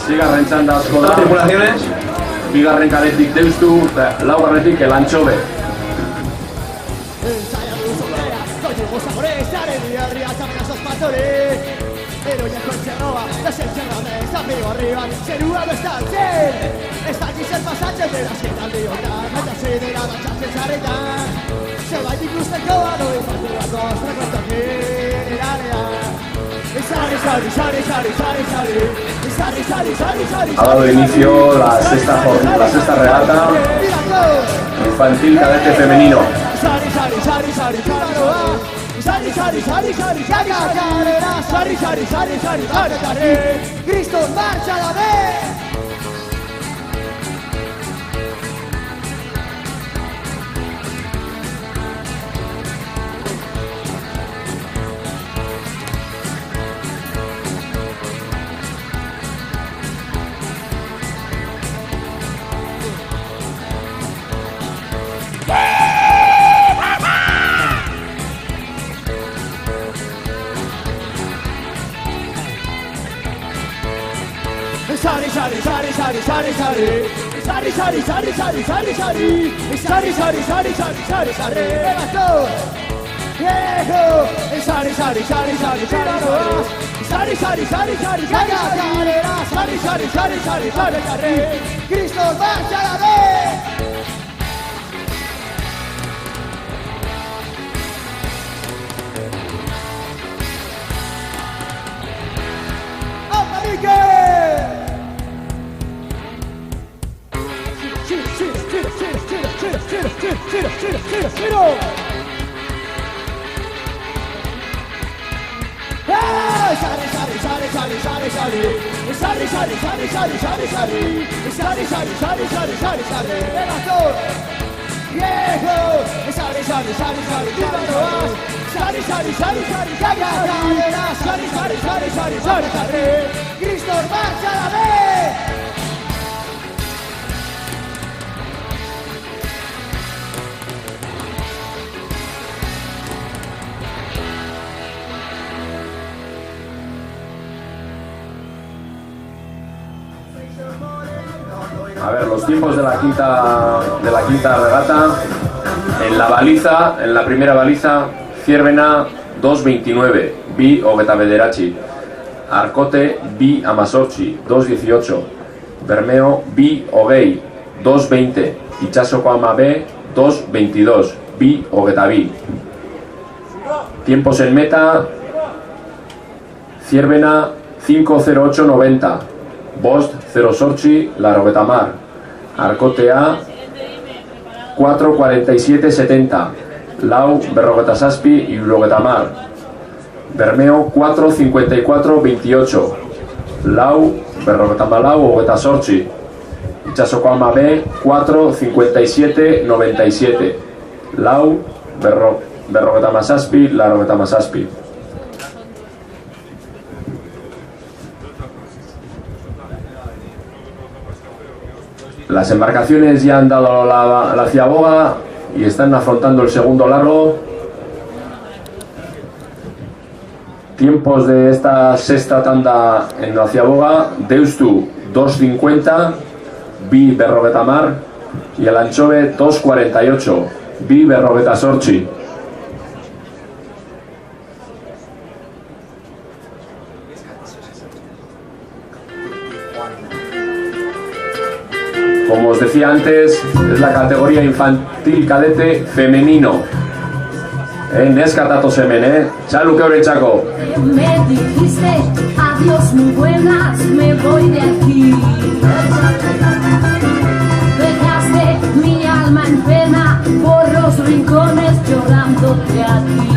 Sigarren txanda asko da. Tripulaciones. Bigarren kaletik deustu, laugarretik el Antxobe. Pero ya con Chernoba, la Serrada está vivo arriba, Cherua no está al 100. Está aquí el pasaje de la sieta al idiota, hasta se de la bacha se charreta. Se va y incluso el cobado y parte la costa con toque en el área. Ha dado inicio la sexta regata infantil cadete femenino. Cristo, marcha la vez. Cristo, marcha la vez. Cristo, marcha la vez. A ver, los tiempos de la quinta regata. En la baliza, en la primera baliza, Ciervena 2.29, Bi Ogeta Bederatzi. Arcote Bi Amazortzi 2.18. Bermeo Bi Ogei 2.20. Itxasoko Ama B 2.22, Bi Ogeta Bi. Tiempos en meta, Ciervena 5.08.90. Bost 0.8, Larrogeta Mar. Arcote A 4.47.70. Lau Berrogeta Zazpi y Urogeta Mar. Bermeo 4.54.28. Lau Berrogeta Malau Ogeta Zortzi. Itxasoko Ama B 4.57.97. Lau Berrogeta Mazazpi, Larrogeta Mazazpi. Las embarcaciones ya han dado la ciaboga y están afrontando el segundo largo. Tiempos de esta sexta tanda en la ciaboga: Deustu 2.50, Bi Berrogeta Mar, y el Antxobe 2.48, Bi Berrogeta Zortzi. Como os decía antes, es la categoría infantil cadete femenino. Neskatato semen, Txaluke Oretzako. Me dijiste adiós muy buenas, me voy de aquí. Dejaste mi alma en pena por los rincones llorándote a ti.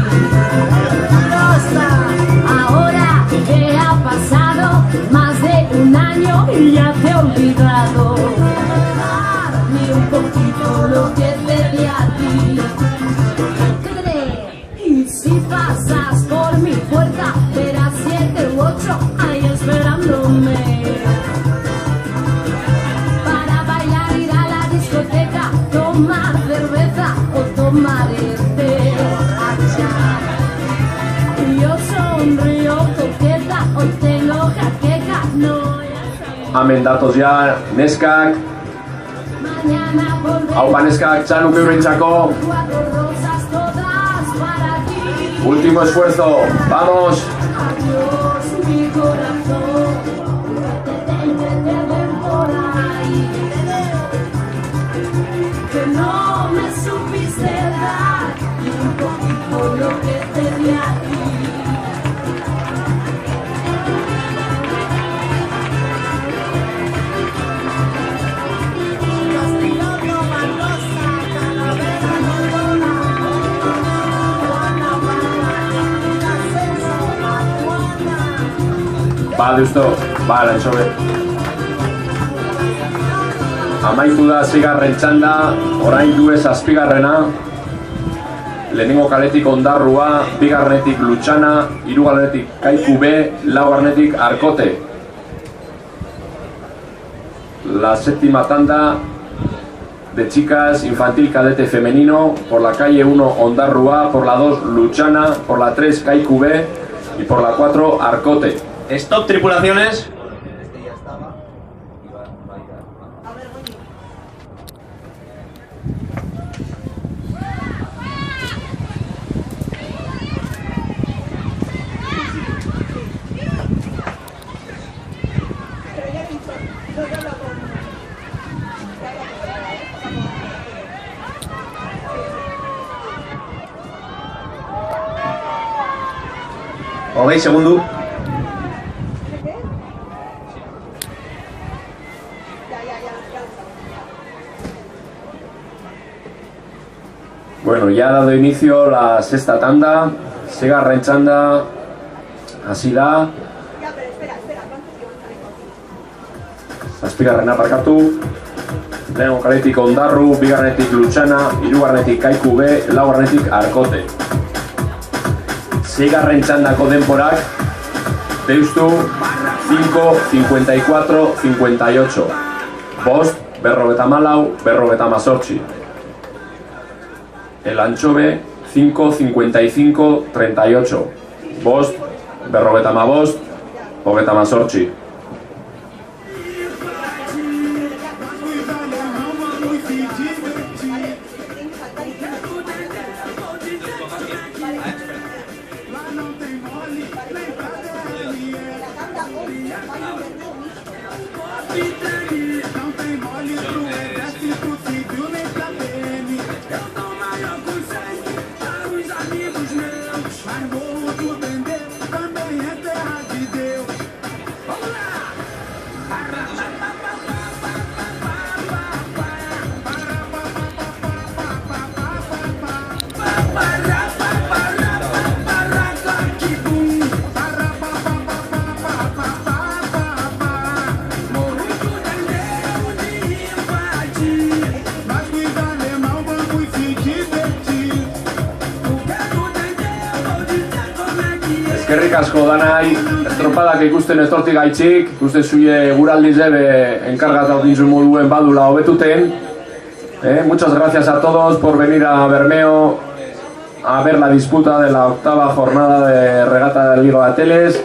Ahora que ha pasado más de un año y ya te he olvidado. Ni un poquito lo que te di a ti. Y si pasas por mi puerta, verás 7 u 8 ahí esperándome. Para bailar, ir a la discoteca, tomar cerveza o tomar té. Hemen datoz ja, neskak. Haupa neskak, txanuk eurentzako. Último esfuerzo, vamos. Que no me supiste dar y un poquito lo que te di a ti. Ba, deusto, ba, lantxobe. Amaitu da zigarren txanda, orain du ez azpigarrena. Lehenengo kaletik Ondarrua, bigarrenetik Lutxana, hirugarrenetik Kaiku B, laugarrenetik Arkote. La séptima tanda de chicas infantil cadete femenino, por la calle 1 Ondarrua, por la 2 Lutxana, por la 3 Kaiku B y por la 4 Arkote. Stop, tripulaciones. Hogei segundu. Bueno, ya ha dado inicio la sexta tanda, zigarren txanda, hasi da. Zazpigarrena parkatu. Lehenengo kaletik Ondarru, bigarrenetik Lutxana, hirugarrenetik Kaiku B, laugarrenetik Arkote. Zigarren txandako denporak, deustu, 5, 54, 58. Bost, 54, 58. El Anchove, 5, 55, 38. Bost, 55, 58. Eskerrik asko danai, estropadak ikusten estortik gaitxik, ikusten zuie guraldiz ebe enkargatau dintzun moduen badula hobetuten. Muchas gracias a todos por venir a Bermeo a ver la disputa de la octava jornada de regata del Liga de Teles.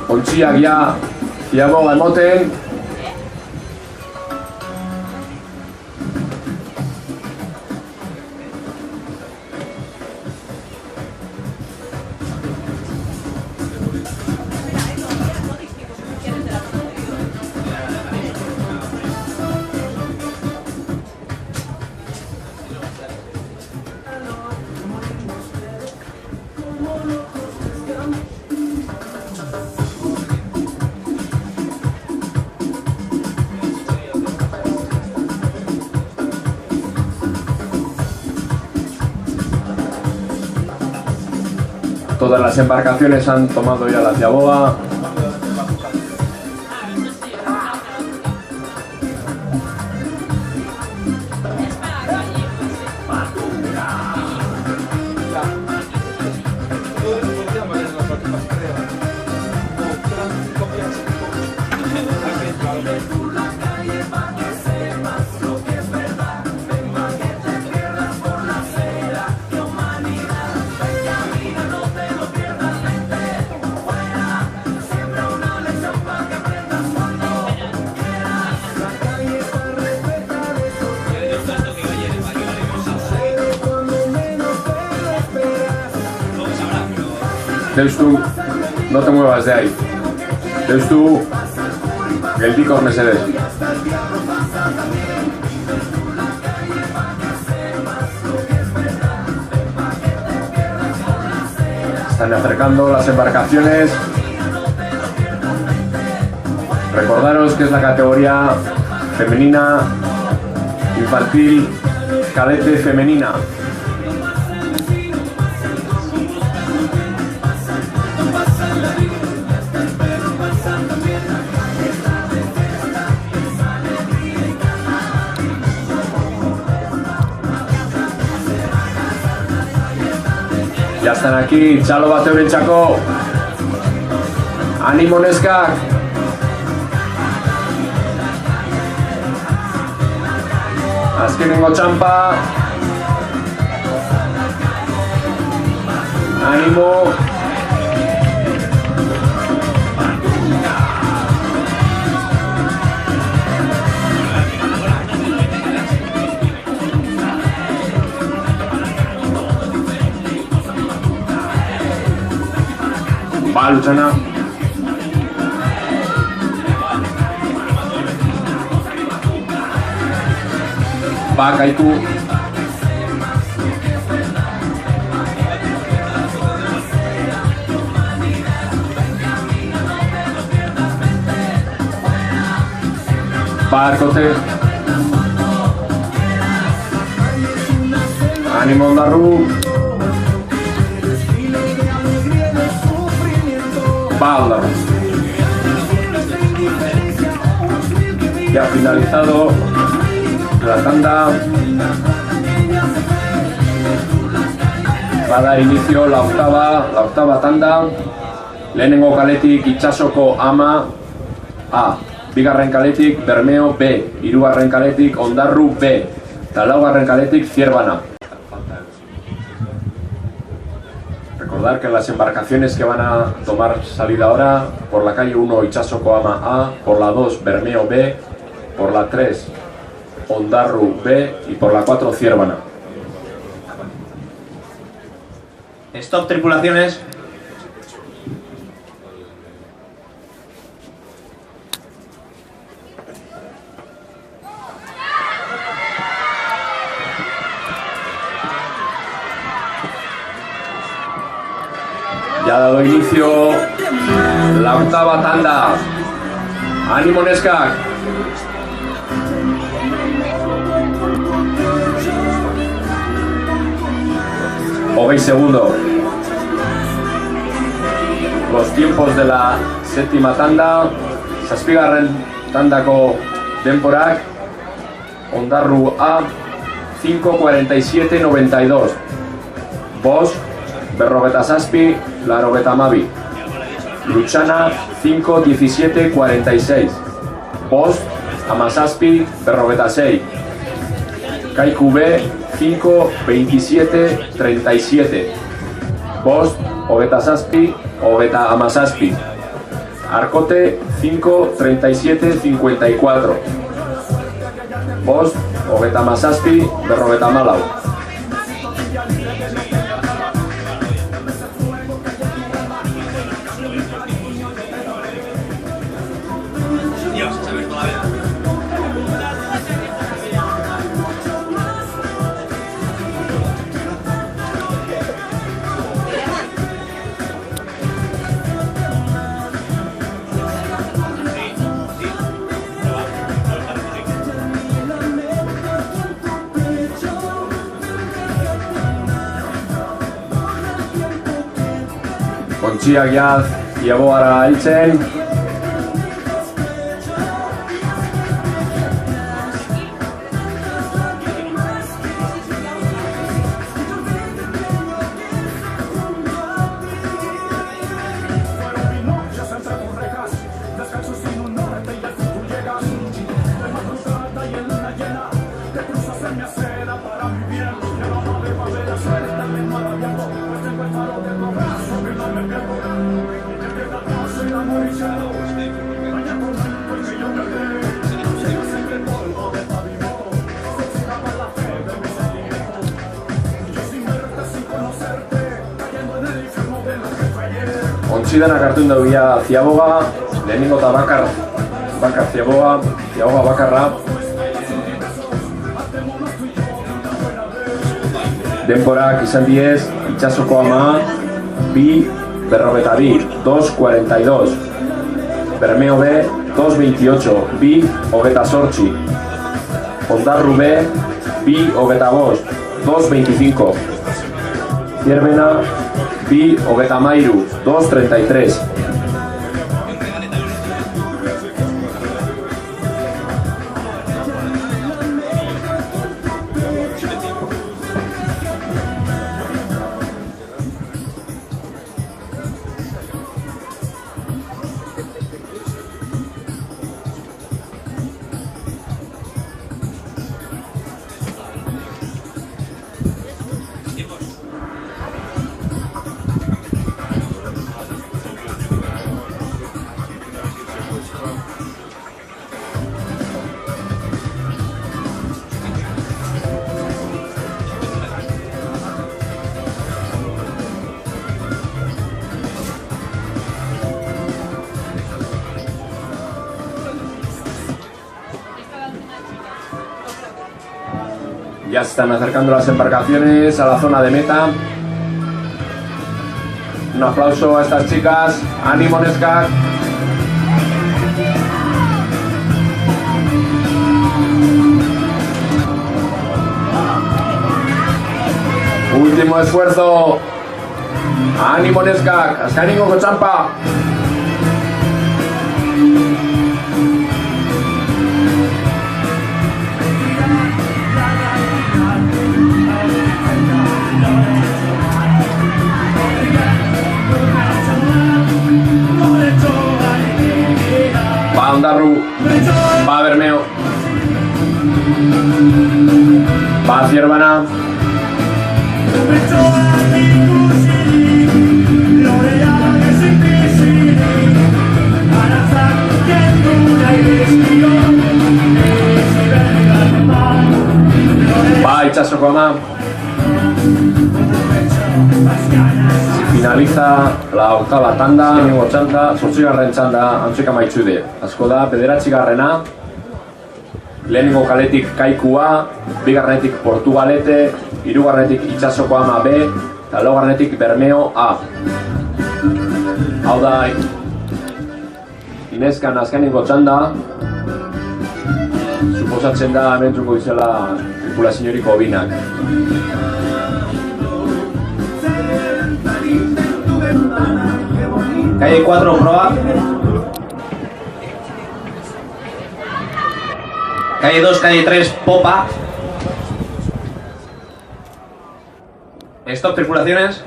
Ontziak ja ziaboga emoten. Todas las embarcaciones han tomado ya la ciaboga. Deustu, no te muevas de ahí. Deustu, geldiko mesedez. Están acercando las embarcaciones. Recordaros que es la categoría femenina, infantil, cadete femenina. Ya están aquí, txalo bat eurentzako. Animo neskak. Azkenengo txampa. Animo. Va, Luchana. Va, Kaiku. Va, Arkote. Ánimo, Ondarru. Va, Ondarru. Ya ha finalizado la tanda. Va a dar inicio la octava tanda. Lehenengo kaletik Itsasoko Ama A. Bigarren kaletik Bermeo B. Hirugarren kaletik Ondarru B. Eta laugarren kaletik Zierbana. Recordar que las embarcaciones que van a tomar salida ahora, por la calle 1 Itsasoko Ama A, por la 2 Bermeo B, por la 3 Ondarru B y por la 4 Zierbana. Stop, tripulaciones. Ya ha dado inicio la octava tanda. ¡Ánimo, neskak! Hogei segundo. Los tiempos de la séptima tanda. Zazpigarren tandako denporak. Ondarru A 5:47:92. Bost, berrogeta zazpi, larogeta hamabi. Luchana 5:17:46. Bost, hamazazpi, berrogeta sei. Kaiku B 5:27:37. Bost, hogeta zazpi, hogeta hamazazpi. Arkote 5:37:54. Bost, hogeta hamazazpi, berrogeta hamalau. Kontziak ja Iaboara heltzen. Soy la Zortzi denak hartu dugia Ziaboga, lehenengo eta bakar Ziaboga bakarra. Denporak izan diez, Itsasoko ama, 2:42, 2:42. Bermeo B, 2:28, 2:28. Ondarru B, 2:25, 2:25. Zierbena, 2:33, 2:33. Ya se están acercando las embarcaciones a la zona de meta. Un aplauso a estas chicas. ¡Ánimo, Neskak! Último esfuerzo. ¡Ánimo, Neskak! ¡Azkaniko Kotxanpa! Va Ondarru, va Bermeo, va Zierbana, va Itsasoko ama. Finaliza la octava tanda, lehenengo txanda, 8. txanda antzeka maitzude. Asko da, 9. Lehenengo kaletik Kaikua, 2. Portugalete, 3. Itsasoko ama B, eta 4. Bermeo A. Hau da, Ineskan azkenengo txanda, suposatzen da hemen truko izela tripulaziorik hobinak. Calle 4, proa. Calle 2, calle 3, popa. Stop, tripulaciones.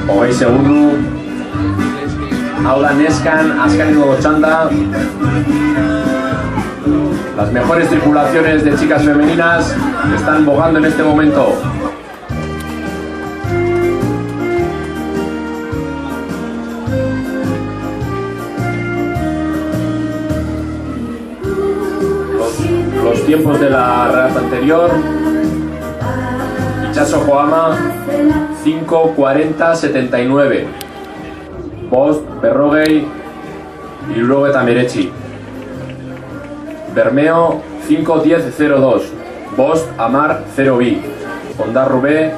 Hogei segundu. Hau da Neskan azkenengo txanda. Las mejores tripulaciones de chicas femeninas están bogando en este momento. Los tiempos de la regata anterior. Itsasoko ama 5:40:79. Bost, Berrogei, 79. Bermeo 5:10:02. Bost, Amar 0B. Ondarru B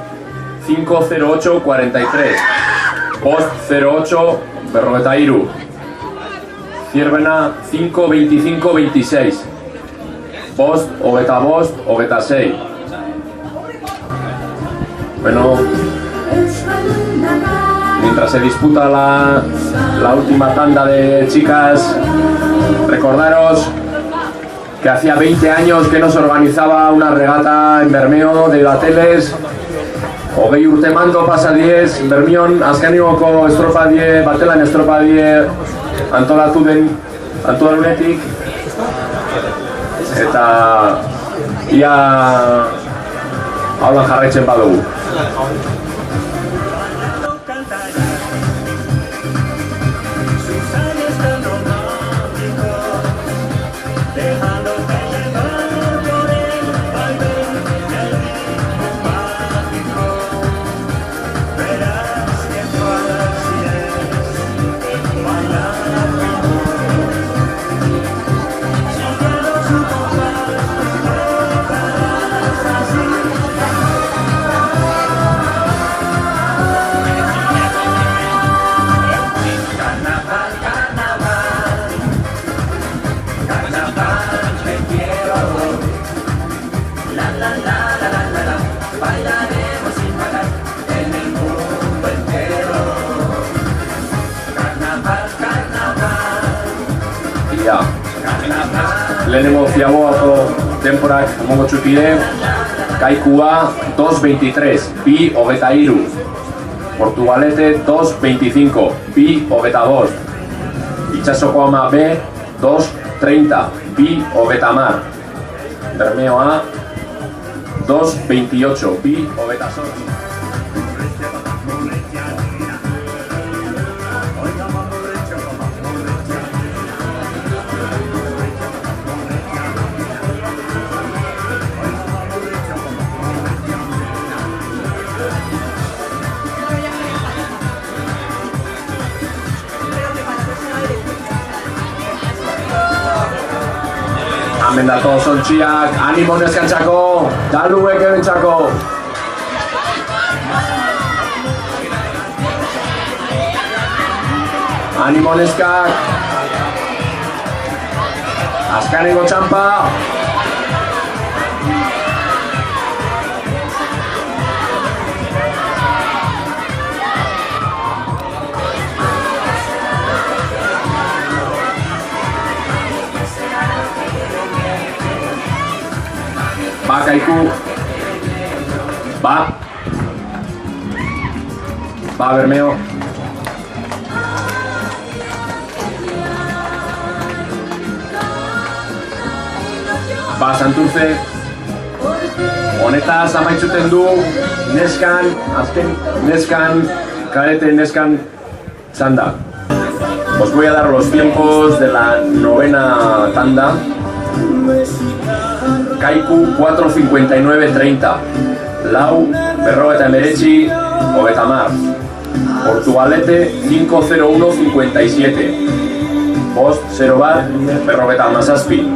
5:08:43. Bost 08, Berrogetairu. Zierbena 5:25:26. Bost, Bost, 6. Bueno, mientras se disputa la última tanda de chicas, recordaros que hacía 20 años que no se organizaba una regata en Bermeo de Bateles Hogei urte manto pasa diez, Bermion azkenigoko estropa die, batelan estropa die antolatu lunetik. Eta ia haulan jarraitzen badugu. Lehenengo Ziaboako denporak emongo txukide, Kaikua 2.23, bi 23, Portugalete 2.25, bi 22, Itsasoko ama B 2.30, bi 30, Bermeoa 2.28, bi 28. Hemen datoz ontziak, animo neskantzako, daluek ebentzako. Animo neskak. Azkaneko txampa. Ba, Kaiku. Ba. Ba, Bermeo. Ba, Santurce. Honetaz amaitzuten du neskan, azken neskan, karete neskan txanda. Os voy a dar los tiempos de la novena tanda. Kaiku 4.59.30, Lau, Berrogeta Emeretzi, Ogetamar, Portugalete 5.01.57, Bost 0 bat, Berrogeta Mazazpi,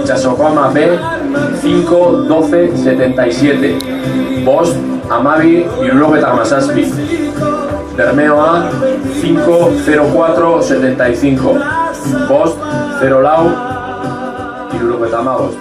Itsasoko ama B 5.12.77, Bost, Amabi, Irurogeta Mazazpi, Bermeoa 5.04.75, Bost 0 lau, Irurogeta Magost.